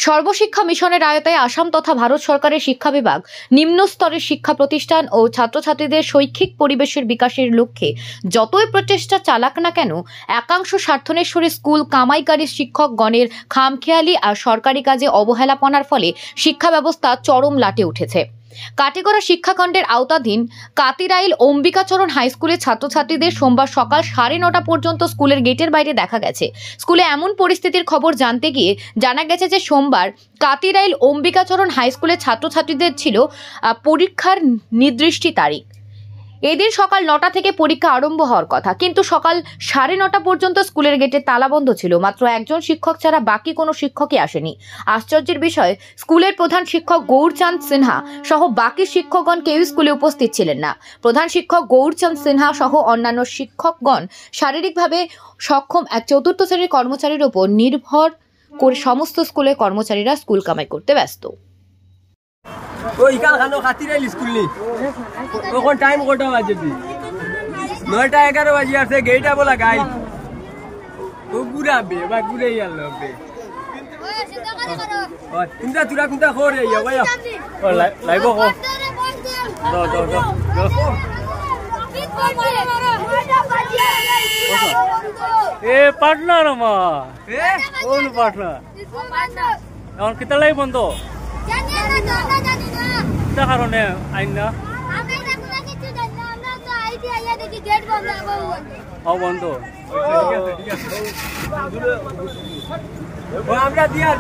সর্বশিক্ষা মিশনের আওতায় আসাম তথা ভারত সরকারের শিক্ষা বিভাগ নিম্ন স্তরের শিক্ষা প্রতিষ্ঠান ও ছাত্রছাত্রীদের শৈক্ষিক পরিবেশের বিকাশের লক্ষ্যে যতই প্রচেষ্টা চালাক না কেন একাংশ স্বার্থন্বেষী স্কুল কামাইকারী শিক্ষকগণের খামখেয়ালি আর সরকারি কাজে অবহেলাপনার ফলে শিক্ষা ব্যবস্থা চরম লাটে উঠেছে। কাটিগড়া শিক্ষাখণ্ডের আওতাধীন কাতিরাইল অম্বিকাচরণ হাই স্কুলের ছাত্রছাত্রীদের সোমবার সকাল 9:30 পর্যন্ত স্কুলের গেটের বাইরে দেখা গেছে। স্কুলে এমন পরিস্থিতির খবর জানতে গিয়ে জানা গেছে যে সোমবার কাতিরাইল অম্বিকাচরণ হাই স্কুলের ছাত্রছাত্রীদের ছিল পরীক্ষার নির্দিষ্ট তারিখ। এদিন সকাল 9টা থেকে পরীক্ষা আরম্ভ হওয়ার কথা, কিন্তু সকাল 9:30 পর্যন্ত স্কুলের গেটে তালাবন্ধ ছিল। মাত্র একজন শিক্ষক ছাড়া বাকি কোনো শিক্ষকই আসেনি। আশ্চর্যের বিষয়, স্কুলের প্রধান শিক্ষক গৌরচাঁদ সিনহা সহ বাকি শিক্ষকগণ কেউ স্কুলে উপস্থিত ছিলেন না। প্রধান শিক্ষক গৌরচাঁদ সিনহা সহ অন্যান্য শিক্ষকগণ শারীরিকভাবে সক্ষম এক চতুর্থ শ্রেণীর কর্মচারীর উপর নির্ভর করে সমস্ত স্কুলের কর্মচারীরা স্কুল কামাই করতে ব্যস্ত। ওই কালখানো কাতিরাইল স্কুল নি তখন টাইম কটা বাজে? 9টা-11 বাজে আসছে। গেইটা বলা গাই ও গুড়াবে বা গুড়ে গেল বে ও তিনটা তুরা কুনটা করে ইয়া ভাই ও লাইব কো দো দো দো এ পার্টনার মা এ কোন পার্টনার এখন কিতা লাই বন্ধ জানি না জানি না তা কারণে আইন না আমি না কোনো কিছু জানি না। আমরা তো আইডি আইয়া দেখি গেট বন্ধ বন্ধ ঠিক আছে ও আমরা দিয়া